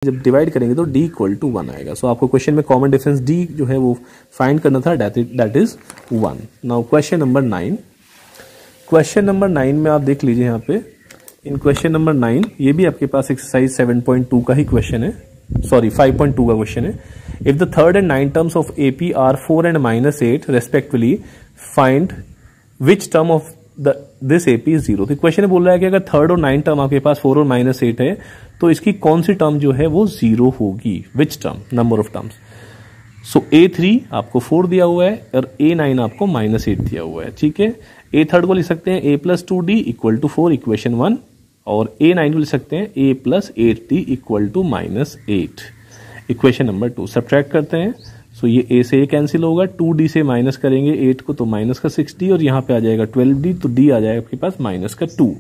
जब डिवाइड करेंगे तो d इक्वल टू 1 आएगा। सो आपको क्वेश्चन में कॉमन डिफरेंस d जो है वो फाइंड करना था, that is 1। Now question number 9। Question number 9 में आप देख लीजिए यहाँ पे, इन क्वेश्चन नंबर 9 ये भी आपके पास एक्सरसाइज 7.2 का ही क्वेश्चन है, सॉरी 5.2 का क्वेश्चन है। If the third and 9 terms of AP are 4 and -8 respectively, find which term of this AP is 0। तो क्वेश्चन बोल रहा है कि अगर थर्ड और 9 टर्म आपके पास 4 और -8 है तो इसकी कौन सी टर्म जो है वो 0 होगी, which term, number of terms. So A3 आपको 4 दिया हुआ है और A9 आपको -8 दिया हुआ है, ठीक है। A थर्ड को लिख सकते हैं A + 2D = 4, इक्वेशन 1, और A9 को लिख सकते हैं A + 8D = -8, equation number 2। Subtract करते हैं, सो ये A से A कैंसिल होगा, 2D से माइनस करेंगे 8 को तो -6D, और यहाँ पे आ जाएगा 12D, तो D आ जाएगा आपके पास -2,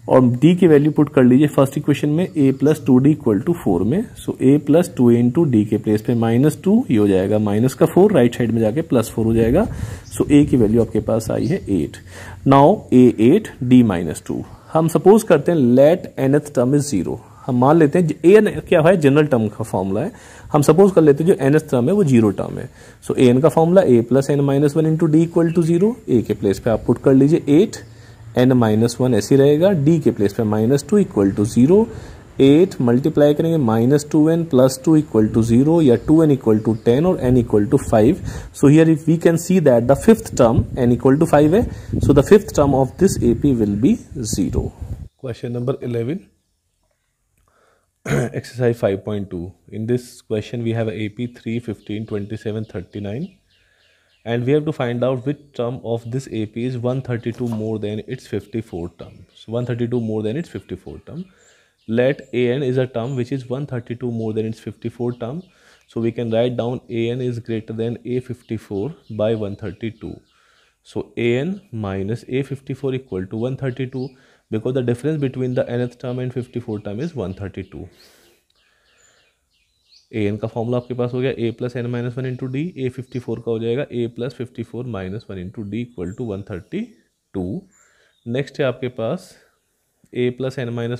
और D की वैल्यू पुट कर लीजिए फर्स्ट इक्वेशन में A + 2D = 4 में। सो A + 2 × D के प्लेस पे -2, ये हो जाएगा -4, राइट साइड में जाके +4 हो जाएगा। सो A की वैल्यू आपके पास आई है 8। नाउ A8 D -2, हम सपोज करते हैं लेट nth टर्म इज 0। हम मान लेते हैं an क्या है, जनरल टर्म का फॉर्मूला है, हम सपोज कर लेते हैं जो nth टर्म है वो 0 टर्म है। सो an का formula A + n - 1 × D = 0। A के प्लेस पे आप पुट कर लीजिए 8, n-1 ऐसे रहेगा, D के प्लेस पे -2 = 0, 8 मल्टीप्लाई करेंगे -2n + 2 = 0, या 2n = 10 और n = 5। So here if we can see that the fifth term n = 5 है, so the fifth term of this AP will be 0। Question number 11, exercise 5.2. In this question we have AP 3, 15, 27, 39, and we have to find out which term of this AP is 132 more than its 54 term. So 132 more than its 54 term. Let AN is a term which is 132 more than its 54 term. So we can write down AN is greater than A54 by 132. So AN minus A54 = 132, because the difference between the nth term and 54 term is 132. an का formula आपके पास हो गया A + n - 1 × D, A54 का हो जाएगा A + 54 - 1 × D = 132। Next है आपके पास A + n - 1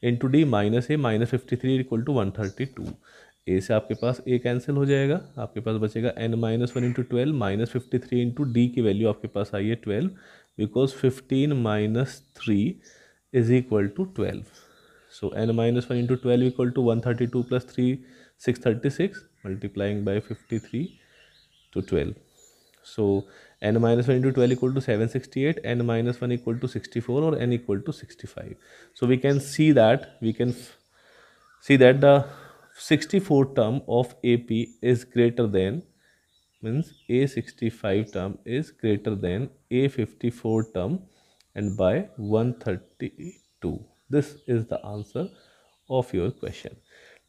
× D -A -53 = 132। A से आपके पास A कैंसिल हो जाएगा, आपके पास बचेगा n - 1 × 12 -53 × D की वैल्यू आपके पास आई है 12, because 15 - 3 = 12। So n - 1 × 12 = 132 + 3 636, multiplying by 53 to 12. So n - 1 × 12 = 768, n - 1 = 64, or n = 65. So we can see that the 64 term of AP is greater than, means A65 term is greater than A54 term, and by 132. This is the answer of your question.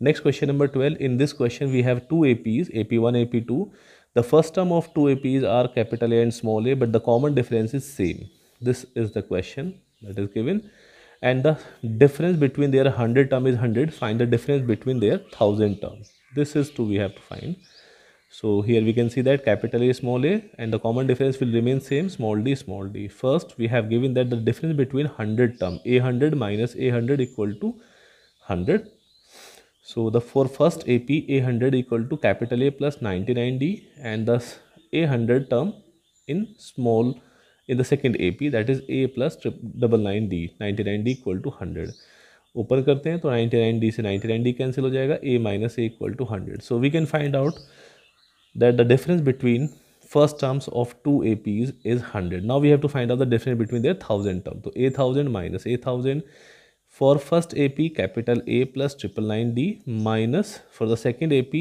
Next question number 12. In this question we have two APs, AP1, AP2. The first term of two APs are capital A and small a, but the common difference is same. This is the question that is given, and the difference between their 100 term is 100. Find the difference between their 1000 term. This is two we have to find. So here we can see that capital A, small a, and the common difference will remain same, small d, small d. First we have given that the difference between 100 term, A100 minus A100 = 100. So the for first AP, A100 = capital A plus 99D, and thus A100 term in the second AP, that is A plus 999D, 99D = 100. Open करते हैं तो 99D से 99D cancel हो जाएगा, A minus A = 100. So we can find out that the difference between first terms of two APs is 100. Now we have to find out the difference between their 1000 term. So A1000 minus A1000 for first AP, capital A plus 999D, minus for the second AP,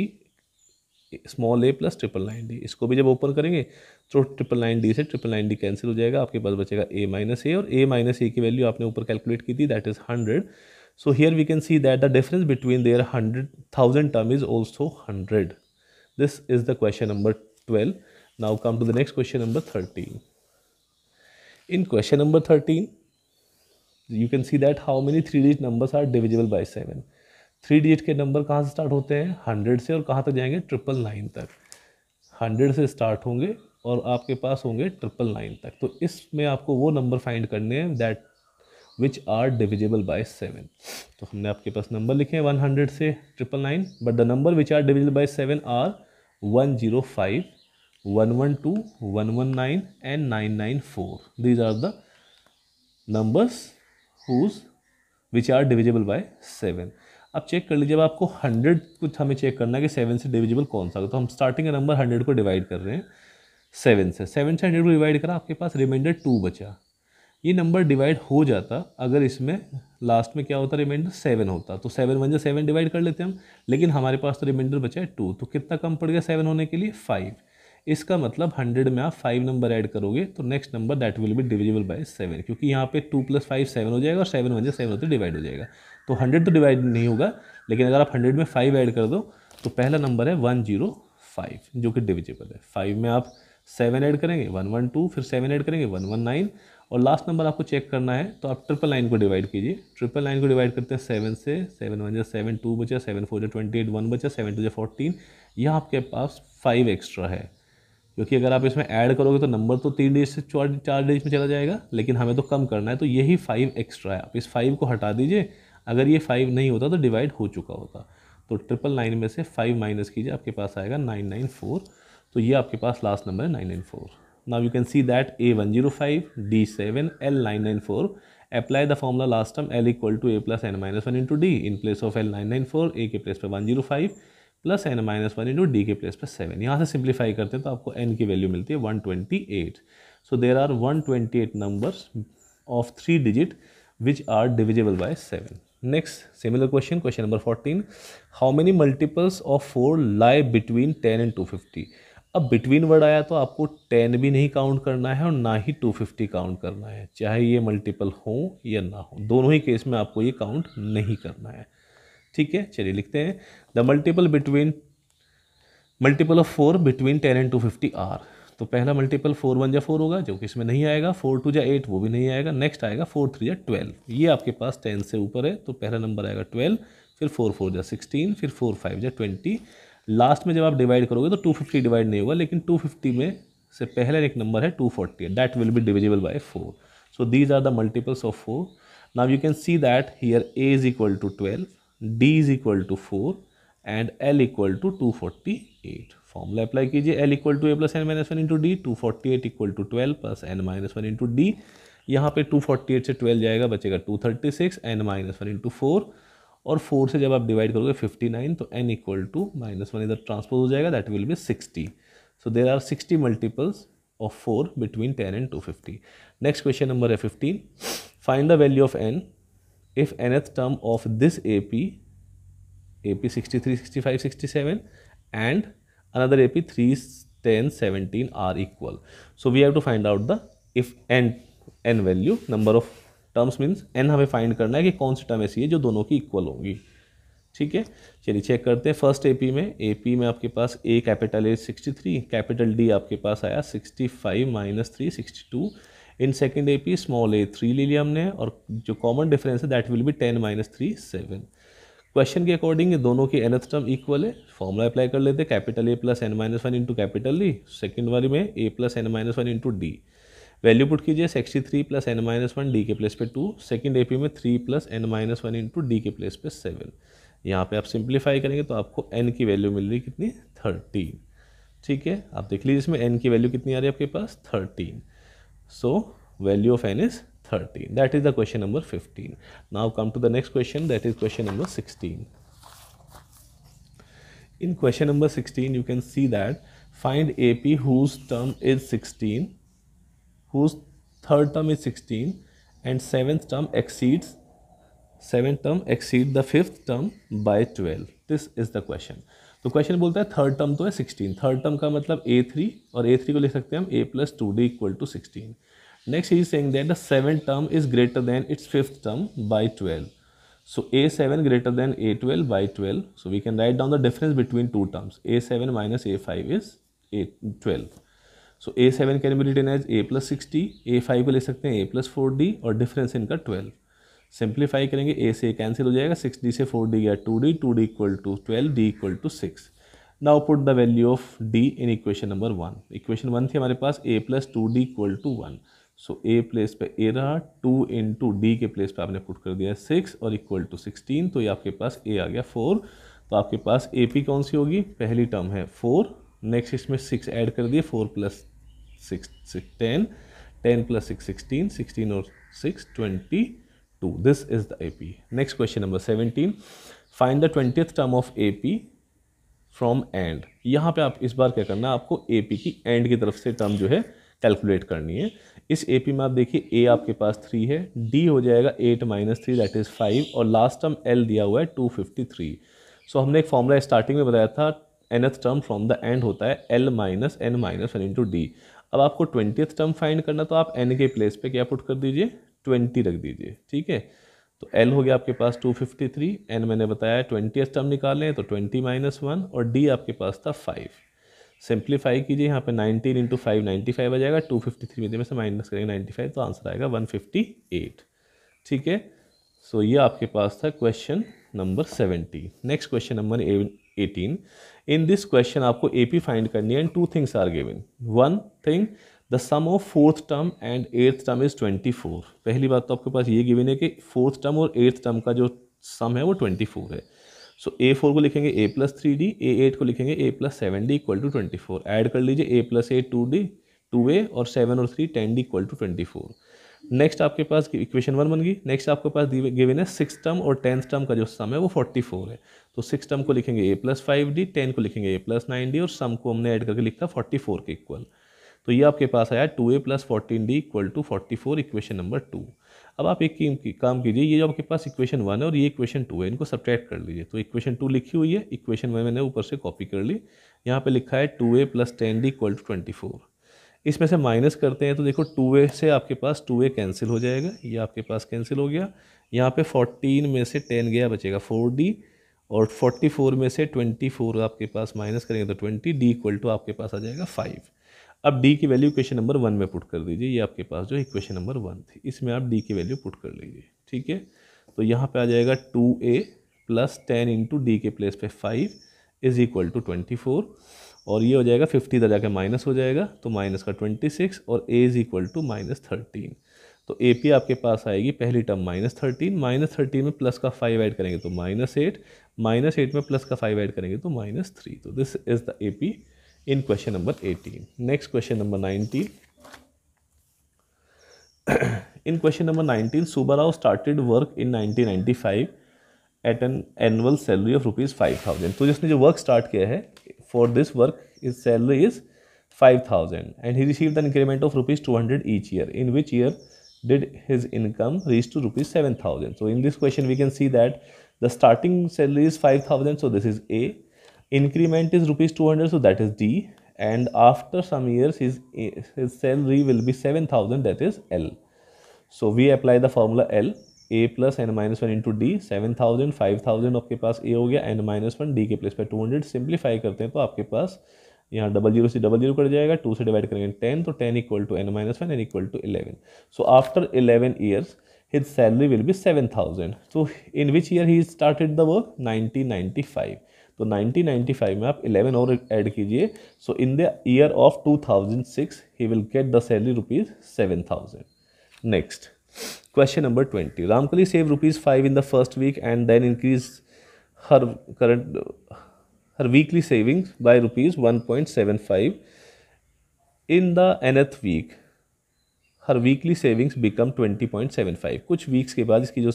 small a plus 999D. इसको भी जब open करेंगे तो 999D से 999D cancel हो जाएगा, आपके पास बचेगा A minus A, और A minus A की वैल्यू आपने ऊपर कैलकुलेट की थी, that is 100. So here we can see that the difference between their 1000 term is also 100. This is the question number 12. Now come to the next question number 13. In question number 13, you can see that how many 3-digit numbers are divisible by 7. 3 digit के number कहाँ से start होते हैं, 100 से, और कहाँ तक जाएंगे, 999 तक। 100 से स्टार्ट होंगे और आपके पास होंगे 999 तक। तो इसमें आपको वो नंबर फाइंड करने हैं that which are divisible by 7। तो हमने आपके पास नंबर लिखे हैं 100 से 999, but the number which are divisible by 7 are 105, 112, 119 and 994। These are the numbers whose which are divisible by 7। अब चेक कर लीजिए, जब आपको 100 कुछ हमें चेक करना है कि 7 से डिविजिबल कौन सा, तो हम स्टार्टिंग का नंबर 100 को डिवाइड कर रहे हैं 7 से 100 को डिवाइड करा, आपके पास रिमाइंडर 2 बचा। ये नंबर डिवाइड हो जाता अगर इसमें लास्ट में क्या होता, रिमाइंडर 7 होता, तो 7 1 7 डिवाइड कर लेते हम, लेकिन हमारे पास तो रिमाइंडर बचा है 2, तो कितना कम पड़ गया 7 होने के लिए 5। इसका मतलब 100 में आप 5 नंबर ऐड करोगे तो next number that will be divisible by 7, क्योंकि यहाँ पे 2 + 5 7 हो जाएगा और 7 1 7 होते डिवाइड हो जाएगा। तो 100 तो डिवाइड नहीं होगा, लेकिन अगर आप 100 में 5 ऐड कर दो तो पहला नंबर है 105 जो कि डिविजिबल है। 5 में आप 7 ऐड करेंगे 112, फिर 7 ऐड करेंगे 119, और लास्ट नंबर आपको चेक करना है तो आप 999 को डिवाइड कीजिए। 999 को डिवाइड करते हैं 7 से, 7 1 7 2 बचा, 7 4 28 1 बचा, 7 2 14। यहाँ आपके पास 5 एक्स्ट्रा है, क्योंकि अगर आप इसमें ऐड करोगे तो नंबर तो 3 डिजिट से 4 डिजिट में चला जाएगा, लेकिन हमें तो कम करना है, तो यही 5 एक्स्ट्रा है। आप इस 5 को हटा दीजिए, अगर ये 5 नहीं होता तो डिवाइड हो चुका होता। तो 999 में से 5 माइनस कीजिए, आपके पास आएगा 994। तो ये आपके पास लास्ट नंबर है 994। Now you can see that A105, D7, L994। Apply the formula last term L equal to A + n-1 into D। In place of L994 A के प्लेस पे 105 प्लस n-1 इंटू D के place पे 7। यहाँ से simplify करते हैं तो आपको n की वैल्यू मिलती है 128। So there are 128 numbers of 3 digit which are divisible by 7। Next similar question, question number 14। How many multiples of 4 lie between 10 and 250। अब बिटवीन वर्ड आया तो आपको 10 भी नहीं काउंट करना है और ना ही 250 काउंट करना है, चाहे ये मल्टीपल हो या ना हो, दोनों ही केस में आपको ये काउंट नहीं करना है। ठीक है, चलिए लिखते हैं the multiple of 4 between 10 and 250 are. तो पहला मल्टीपल 4 1 4 होगा, जो कि इसमें नहीं आएगा। 4 2 8, वो भी नहीं आएगा। नेक्स्ट आएगा 4 3 12, ये आपके पास 10 से ऊपर है, तो पहला नंबर आएगा 12, फिर 4 4 16, फिर 4 5 20। लास्ट में जब आप डिवाइड करोगे तो 250 डिवाइड नहीं होगा, लेकिन 250 में से पहले एक नंबर है 240, that will be divisible by 4। So these are the multiples of 4। Now you can see that here A is equal to 12, D is equal to 4 and L equal to 248। Formula apply कीजिए, L equal to A + n-1 into D, 248 equal to 12 plus n-1 into D। यहाँ पे 248 से 12 जाएगा, बचेगा 236, n-1 into 4, और 4 से जब आप डिवाइड करोगे 59, तो n इक्वल टू -1 इधर ट्रांसपोज हो जाएगा, that will be 60। So there are 60 multiples of 4 between 10 and 250। Next question number है 15। Find the value of n if nth term of this AP 63, 65, 67 and another AP 3, 10, 17 are equal. So we have to find out the if n value, number of terms means n हमें find करना है कि कौन सी term ऐसी है जो दोनों की इक्वल होंगी। ठीक है, चलिए चेक करते हैं। फर्स्ट AP में आपके पास A capital A 63, capital D आपके पास आया 65 minus 3 62। In second AP small a 3 ले लिया हमने, और जो कॉमन डिफरेंस है that will B 10 minus 3 7। Question के अकॉर्डिंग दोनों की nth टर्म इक्वल है, फॉर्मूला अप्लाई कर लेते हैं, capital A + n-1 into capital D। Second वाली में A + n-1 into D। Value put कीजिए, 63 + n-1 D के प्लेस पे 2, सेकेंड AP में 3 + n-1 इंटू D के प्लेस पे 7। यहाँ पे आप सिंप्लीफाई करेंगे तो आपको n की वैल्यू मिल रही कितनी 13। ठीक है, आप देख लीजिए इसमें n की वैल्यू कितनी आ रही है आपके पास 13। So value of n is 13. That is the question number 15. Now come to the next question, that is question number 16. In question number 16 you can see that find AP whose term is 16, whose third term is 16 and seventh term exceeds the fifth term by 12. This is the question. तो question बोलता है third term तो है 16, third term का मतलब A3, और A3 को लिख सकते हैं हम A + 2D equal to 16। Next he is saying that the seventh term is greater than its fifth term by 12। So A7 greater than A12 by 12। So we can write down the difference between two terms, A7 minus A5 is A12। So A7 can be written as A + 60, A5 को लिख सकते हैं A + 4D, और difference इनका 12। Simplify करेंगे, A से cancel हो जाएगा, 6D से 4D गया 2D, 2D equal to 12, D equal to 6। Now put the value of D in equation number 1। Equation 1 थी हमारे पास A + 2D equal to 1। So A place पे ए रहा, 2 इंटू डी के प्लेस पे आपने पुट कर दिया 6 और इक्वल टू 16, तो ये आपके पास ए आ गया 4। तो आपके पास ए पी कौन सी होगी, पहली टर्म है 4, नेक्स्ट इसमें 6 ऐड कर दिए, 4 प्लस 6 10, 10 प्लस 6 16, 16 और 6 22, this is the A P. Next question number 17, find the 20th term of A P from and. यहाँ पे आप इस बार क्या करना है, आपको ए पी की एंड की तरफ से टर्म जो है कैलकुलेट करनी है। इस ए पी में आप देखिए ए आपके पास 3 है, डी हो जाएगा 8 माइनस 3 दैट इज 5, और लास्ट टर्म एल दिया हुआ है 253। सो हमने एक फॉर्मूला स्टार्टिंग में बताया था, nth term from the end होता है L minus N minus one into D. अब आपको 20th टर्म फाइंड करना, तो आप एन के प्लेस पे क्या पुट कर दीजिए, 20 रख दीजिए, ठीक है। तो एल हो गया आपके पास 253, एन मैंने बताया 20th टर्म निकालें तो 20 माइनस 1, और डी आपके पास था 5। सिंप्लीफाई कीजिए, यहाँ पे 19 इंटू 5 95 आ जाएगा, 253 में से माइनस करेंगे 95, तो आंसर आएगा 158, ठीक है। सो ये आपके पास था question number 17। Next question number 18। In this question आपको एपी फाइंड करनी है and 2 things are given. One thing, the sum of 4th term and 8th term is 24। पहली बात तो आपके पास ये गिवन है कि 4th टर्म और 8th टर्म का जो सम है वो 24 है। सो A4 को लिखेंगे A प्लस 3D, A8 को लिखेंगे A plus 7D equal to 24। Add कर लीजिए A प्लस 8 2D 2A और 7 और 3 10D इक्वल टू 24। नेक्स्ट आपके पास इक्वेशन 1 बन गई। नेक्स्ट आपके पास गिवन है 6th टर्म और 10th टर्म का जो सम है वो 44 है। तो 6 टर्म को लिखेंगे A प्लस 5D, 10 को लिखेंगे A प्लस 9D और सम को हमने ऐड करके लिखा 44 के इक्वल। तो ये आपके पास आया 2A plus 14D equal to 44, equation number 2। अब आप एक काम कीजिए, ये जो आपके पास इक्वेशन 1 है और ये इक्वेशन 2 है, इनको सब्ट्रैक्ट कर लीजिए। तो इक्वेशन 2 लिखी हुई है, इक्वेशन 1 मैंने ऊपर से कॉपी कर ली। यहाँ पे लिखा है 2A plus 10D equal to 24। इसमें से माइनस करते हैं तो देखो 2A से आपके पास 2A कैंसिल हो जाएगा, ये आपके पास कैंसिल हो गया। यहाँ पे 14 में से 10 गया, बचेगा 4D, और 44 में से 24 आपके पास माइनस करेंगे तो 20D इक्वल टू आपके पास आ जाएगा 5। अब D की वैल्यू इक्वेशन नंबर 1 में पुट कर दीजिए। ये आपके पास जो इक्वेशन नंबर 1 थी, इसमें आप D की वैल्यू पुट कर लीजिए, ठीक है। तो यहाँ पे आ जाएगा 2A प्लस 10 इंटू डी के प्लेस पे 5 इज इक्वल टू 24, और ये हो जाएगा 50 इधर जाकर माइनस हो जाएगा, तो माइनस का 26 और A is equal to minus 13। तो ए पी आपके पास आएगी पहली टर्म माइनस 13 में प्लस का 5 ऐड करेंगे तो -8, -8 में प्लस का 5 ऐड करेंगे तो -3। तो this is the A P in question number 18. Next question number 19. In question number 19, Subbarao started work in 1995 at an annual salary of rupees 5,000. तो जिसने जो वर्क स्टार्ट किया है, for this work his salary is 5,000 and he received an increment of rupees 200 each year. In which year did his income reach to rupees 7,000? So in this question we can see that the starting salary is 5,000, so this is A. Increment is rupees 200, so that is D, and after some years his salary will be 7,000, that is L. So we apply the formula L, A plus n minus 1 into D, 7,000 5,000 आपके पास A हो गया, n minus 1 D के place पे 200। Simplify करते हैं तो आपके पास यहाँ 00 से 00 कट जाएगा, 2 से डिवाइड करेंगे 10, तो 10 equal to n minus 1 n equal to 11। So after 11 years his salary will be 7,000. So in which year he started the work? 1995. तो 1995 में आप 11 और ऐड कीजिए, so in the year of 2006 he will get the salary rupees 7,000। Next question number 20। Ramkali save rupees 5 in the first week and then increase her weekly savings by rupees 1.75 in the nth week. Her weekly savings become 20.75। कुछ weeks के बाद इसकी जो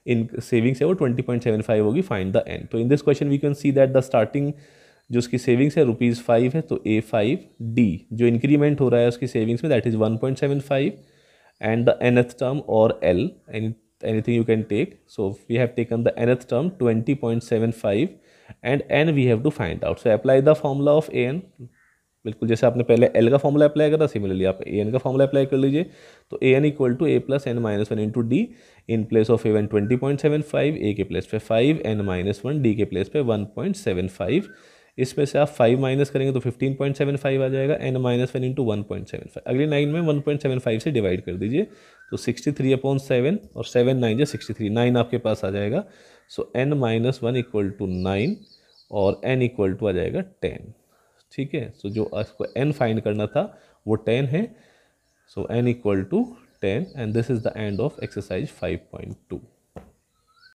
इन savings है वो 20.75 होगी। Find the n. तो in this question we can see that the starting जो उसकी सेविंग्स है रुपीज़ 5 है, तो A5 D जो इंक्रीमेंट हो रहा है उसकी सेविंग्स में that is 1.75 and the nth term और L anything you can take. So we have taken the nth term 20.75 and n we have to find out. So apply the formula of an. बिल्कुल जैसे आपने पहले L का formula apply करा, similarly आप AN का formula apply कर लीजिए। तो AN equal to A plus n minus 1 into D. In place of A1 20.75, A के प्लेस पे 5, n माइनस 1, D के प्लेस पे 1.75। इसमें से आप 5 माइनस करेंगे तो 15.75 आ जाएगा, n माइनस 1 इंटू 1.75। अगली 9 में 1.75 से डिवाइड कर दीजिए, तो 63/7 और 7 9 जो 63, 9 आपके पास आ जाएगा। सो n माइनस 1 इक्वल टू 9 और n इक्वल टू आ जाएगा 10। ठीक है, सो जो आपको n फाइंड करना था वो 10 है। So n equal to 10 and this is the end of exercise 5.2.